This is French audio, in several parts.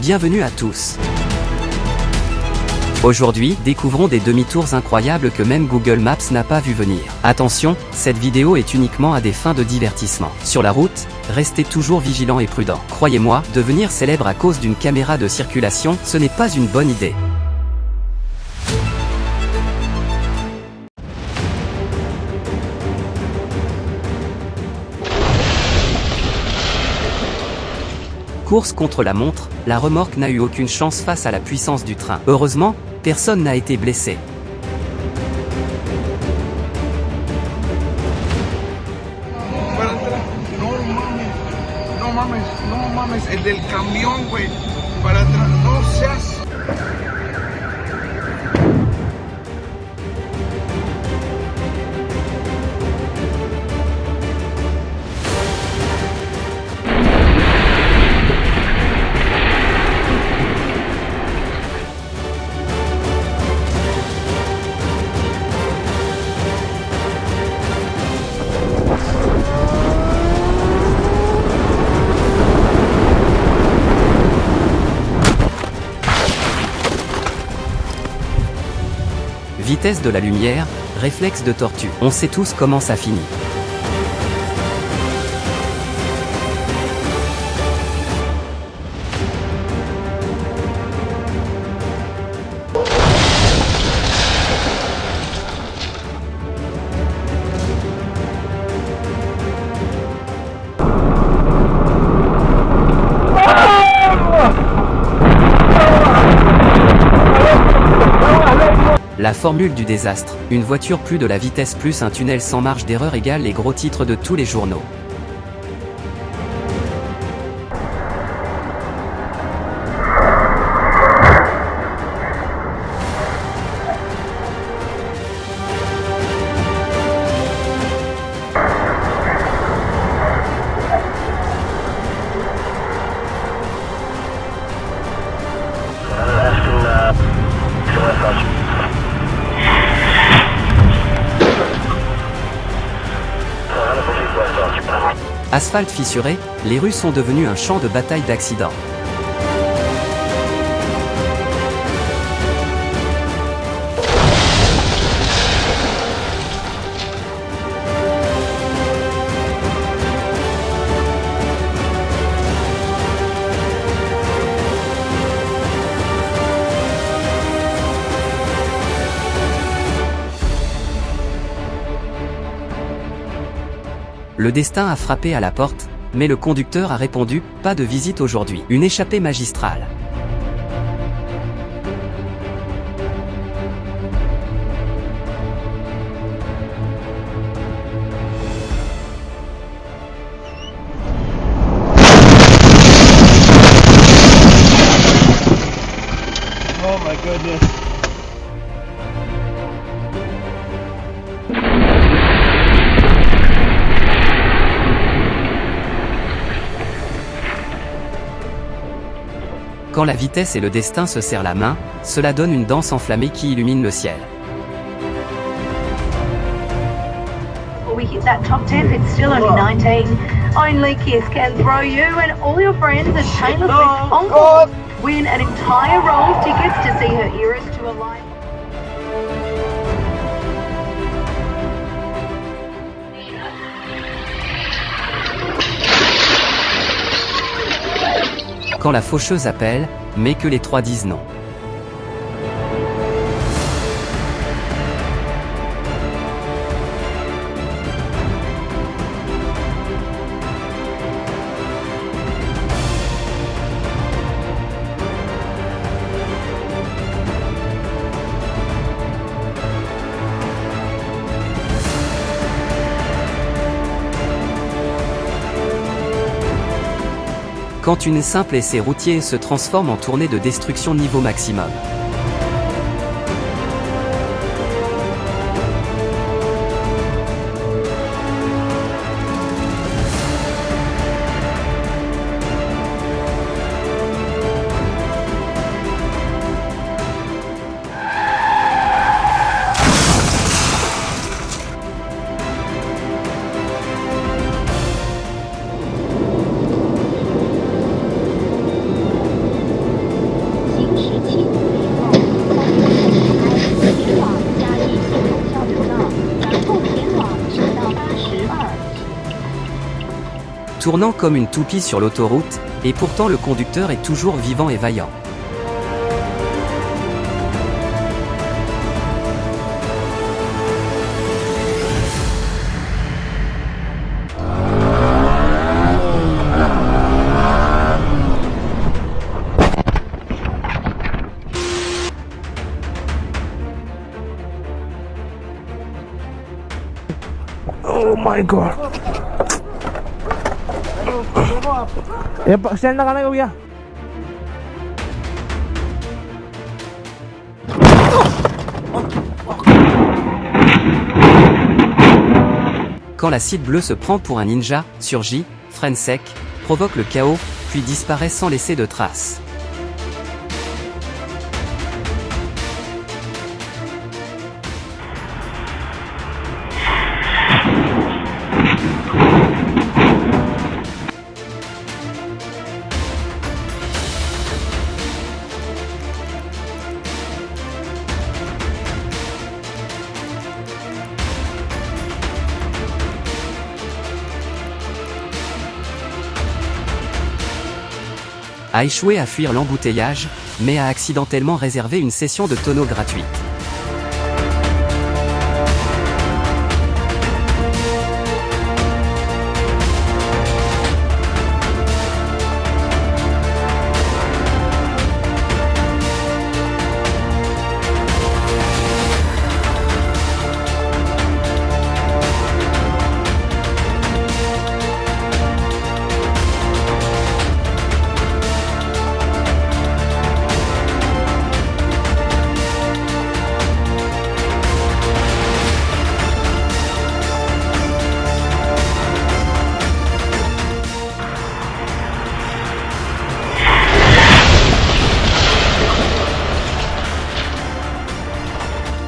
Bienvenue à tous. Aujourd'hui, découvrons des demi-tours incroyables que même Google Maps n'a pas vu venir. Attention, cette vidéo est uniquement à des fins de divertissement. Sur la route, restez toujours vigilants et prudents. Croyez-moi, devenir célèbre à cause d'une caméra de circulation, ce n'est pas une bonne idée. Course contre la montre, la remorque n'a eu aucune chance face à la puissance du train. Heureusement, personne n'a été blessé. No mames, el del camión, güey, para atrás, no seas... Vitesse de la lumière, réflexe de tortue. On sait tous comment ça finit. La formule du désastre, une voiture plus de la vitesse plus un tunnel sans marge d'erreur égale les gros titres de tous les journaux. Asphalte fissuré, les rues sont devenues un champ de bataille d'accidents. Le destin a frappé à la porte, mais le conducteur a répondu « Pas de visite aujourd'hui ». Une échappée magistrale. Oh my goodness. Quand la vitesse et le destin se serrent la main, cela donne une danse enflammée qui illumine le ciel. Before we hit that top 10, it's still only 19. Only Kiss can throw you and all your friends at Taylor Swift's Encore. Win an entire row of tickets to see her Eras to a live. Quand la faucheuse appelle, mais que les trois disent non. Quand une simple essai routier se transforme en tournée de destruction niveau maximum. tournant comme une toupie sur l'autoroute, et pourtant le conducteur est toujours vivant et vaillant. Oh my god. Stand na ka na, kuya. Quand l'acide bleu se prend pour un ninja, surgit, freine sec, provoque le chaos, puis disparaît sans laisser de traces. A échoué à fuir l'embouteillage, mais a accidentellement réservé une session de tonneau gratuite.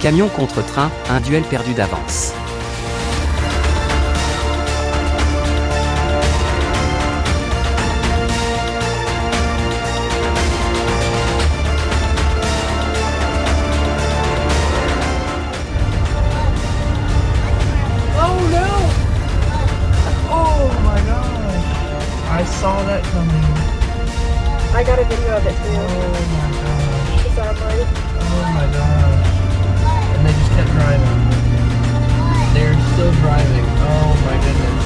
Camion contre train, un duel perdu d'avance. Oh no! Oh my gosh! I saw that coming. I got a video of it too. Oh my gosh. Is that right? Oh my gosh. And they just kept driving. They're still driving. Oh my goodness.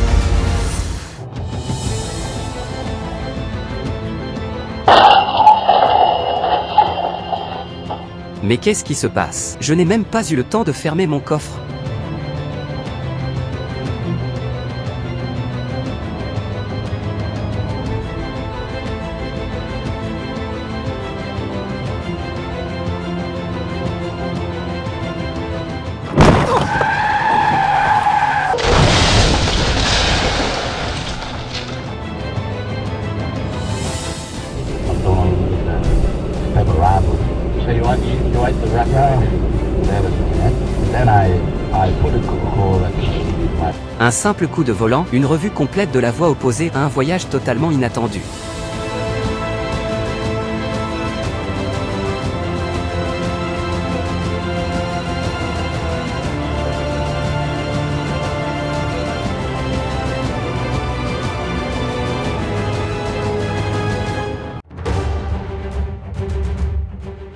Mais qu'est-ce qui se passe? Je n'ai même pas eu le temps de fermer mon coffre. So you want the rat then I put a call at Un simple coup de volant, une revue complète de la voie opposée à un voyage totalement inattendu.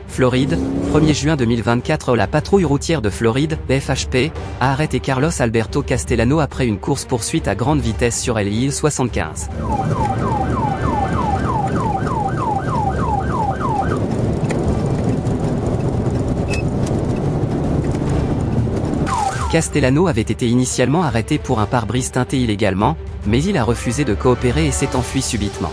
Floride, 1er juin 2024. La patrouille routière de Floride, FHP, a arrêté Carlos Alberto Castellano après une course-poursuite à grande vitesse sur l'I 75. Castellano avait été initialement arrêté pour un pare-brise teinté illégalement, mais il a refusé de coopérer et s'est enfui subitement.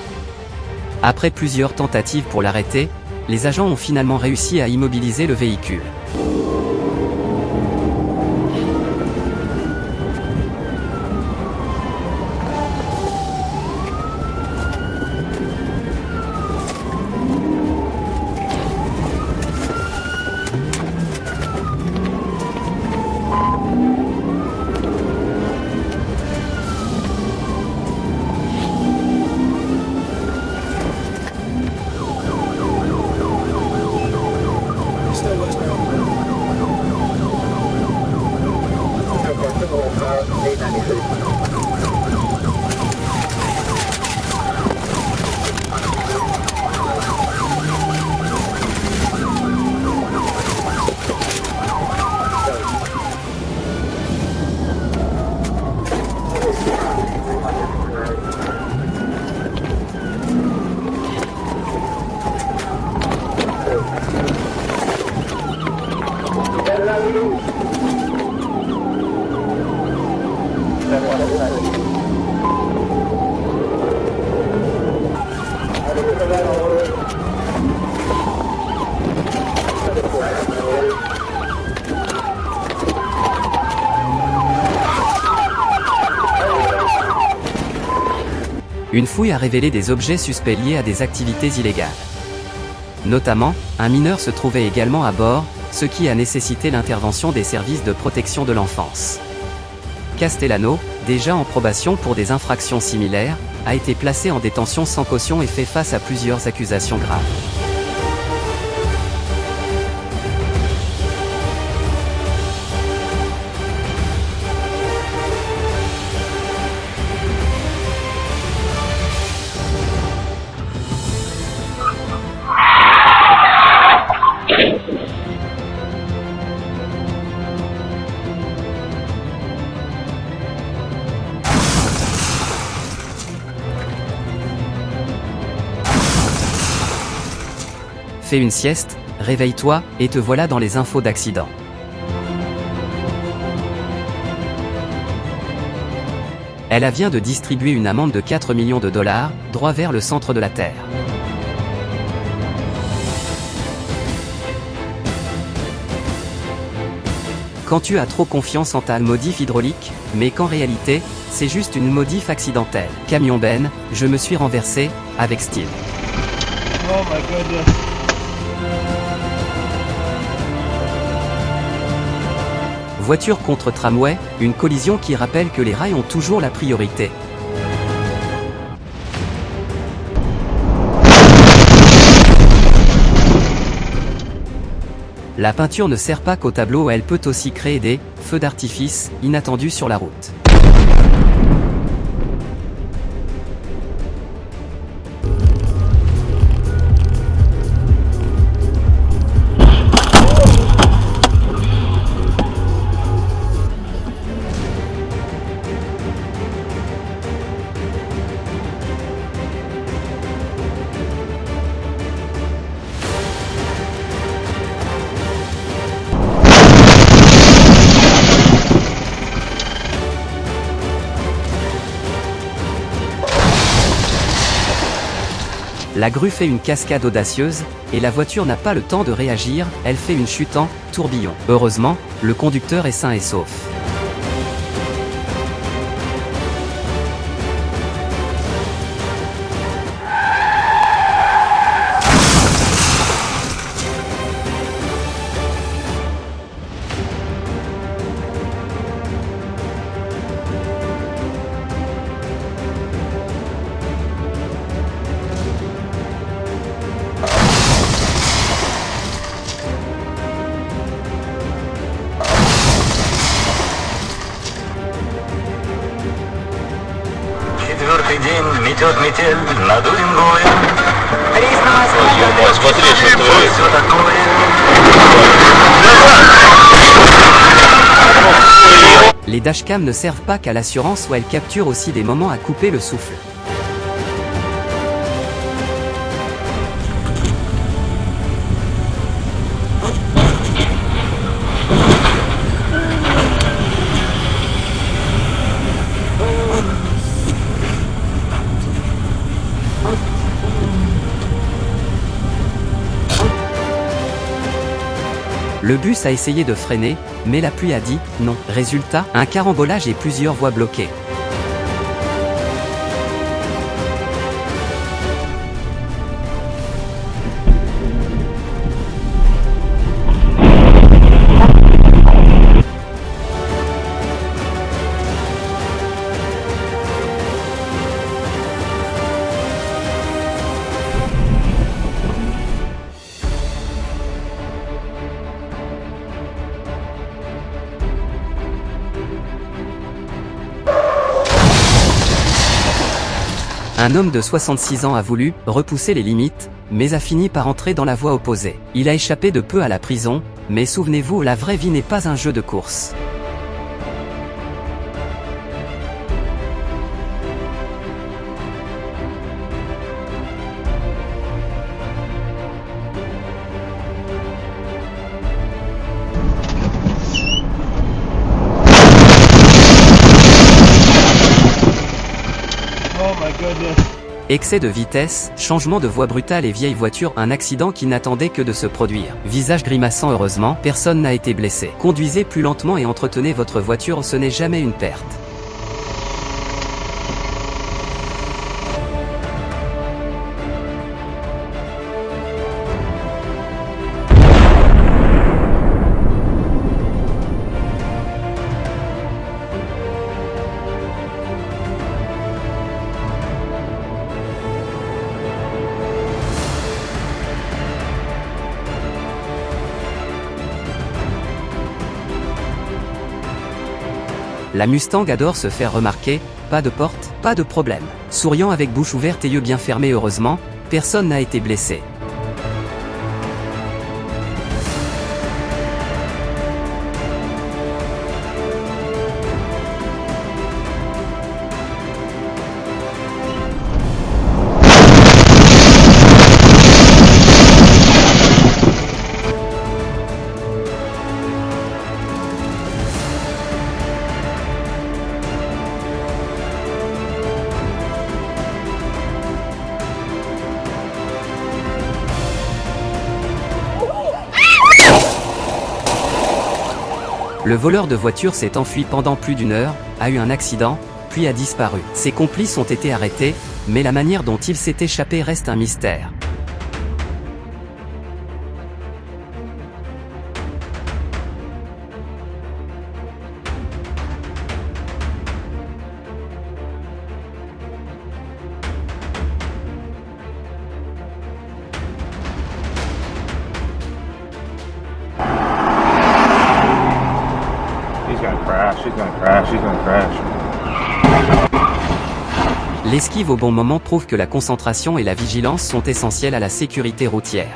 Après plusieurs tentatives pour l'arrêter, les agents ont finalement réussi à immobiliser le véhicule. Stay westbound. Une fouille a révélé des objets suspects liés à des activités illégales. Notamment, un mineur se trouvait également à bord, ce qui a nécessité l'intervention des services de protection de l'enfance. Castellano, déjà en probation pour des infractions similaires, a été placé en détention sans caution et fait face à plusieurs accusations graves. Fais une sieste, réveille-toi, et te voilà dans les infos d'accident. Elle vient de distribuer une amende de 4 millions de dollars, droit vers le centre de la Terre. Quand tu as trop confiance en ta modif hydraulique, mais qu'en réalité, c'est juste une modif accidentelle. Camion Ben, je me suis renversé, avec style. Oh my goodness. Voiture contre tramway, une collision qui rappelle que les rails ont toujours la priorité. La peinture ne sert pas qu'au tableau, elle peut aussi créer des feux d'artifice inattendus sur la route. La grue fait une cascade audacieuse, et la voiture n'a pas le temps de réagir, elle fait une chute en tourbillon. Heureusement, le conducteur est sain et sauf. Четвертый день метет метель над Уренгоем. Посмотри, что творится. Все такое. Les dashcams ne servent pas qu'à l'assurance ou elles capturent aussi des moments à couper le souffle. Le bus a essayé de freiner, mais la pluie a dit non. Résultat, un carambolage et plusieurs voies bloquées. Un homme de 66 ans a voulu repousser les limites, mais a fini par entrer dans la voie opposée. Il a échappé de peu à la prison, mais souvenez-vous, la vraie vie n'est pas un jeu de course. Excès de vitesse, changement de voie brutale et vieille voiture, un accident qui n'attendait que de se produire. Visage grimaçant, heureusement, personne n'a été blessé. Conduisez plus lentement et entretenez votre voiture, ce n'est jamais une perte. La Mustang adore se faire remarquer, pas de porte, pas de problème. Souriant avec bouche ouverte et yeux bien fermés heureusement, personne n'a été blessé. Le voleur de voiture s'est enfui pendant plus d'1 heure, a eu un accident, puis a disparu. Ses complices ont été arrêtés, mais la manière dont il s'est échappé reste un mystère. She's gonna crash. L'esquive au bon moment prouve que la concentration et la vigilance sont essentielles à la sécurité routière.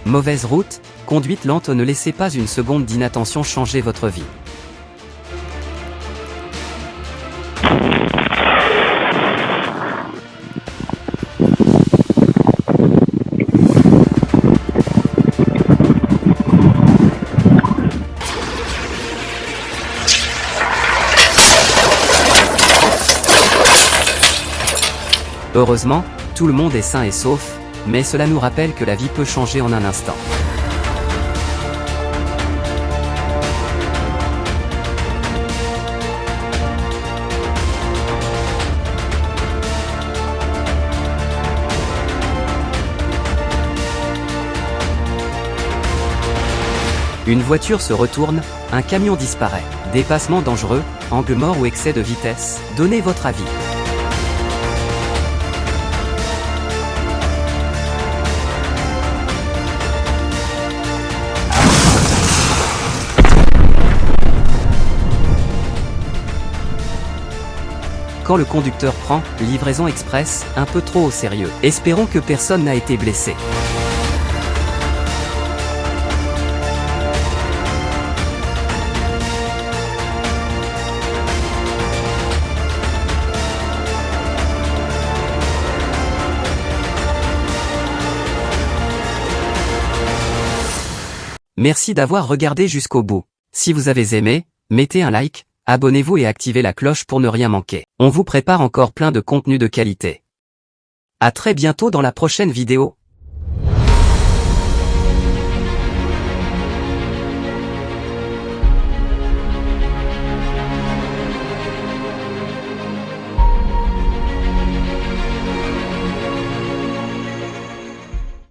Mauvaise route, conduite lente, ne laissez pas une seconde d'inattention changer votre vie. Heureusement, tout le monde est sain et sauf, mais cela nous rappelle que la vie peut changer en un instant. Une voiture se retourne, un camion disparaît. Dépassement dangereux, angle mort ou excès de vitesse, donnez votre avis. Quand le conducteur prend « livraison express » un peu trop au sérieux. Espérons que personne n'a été blessé. Merci d'avoir regardé jusqu'au bout. Si vous avez aimé, mettez un like, abonnez-vous et activez la cloche pour ne rien manquer. On vous prépare encore plein de contenu de qualité. À très bientôt dans la prochaine vidéo.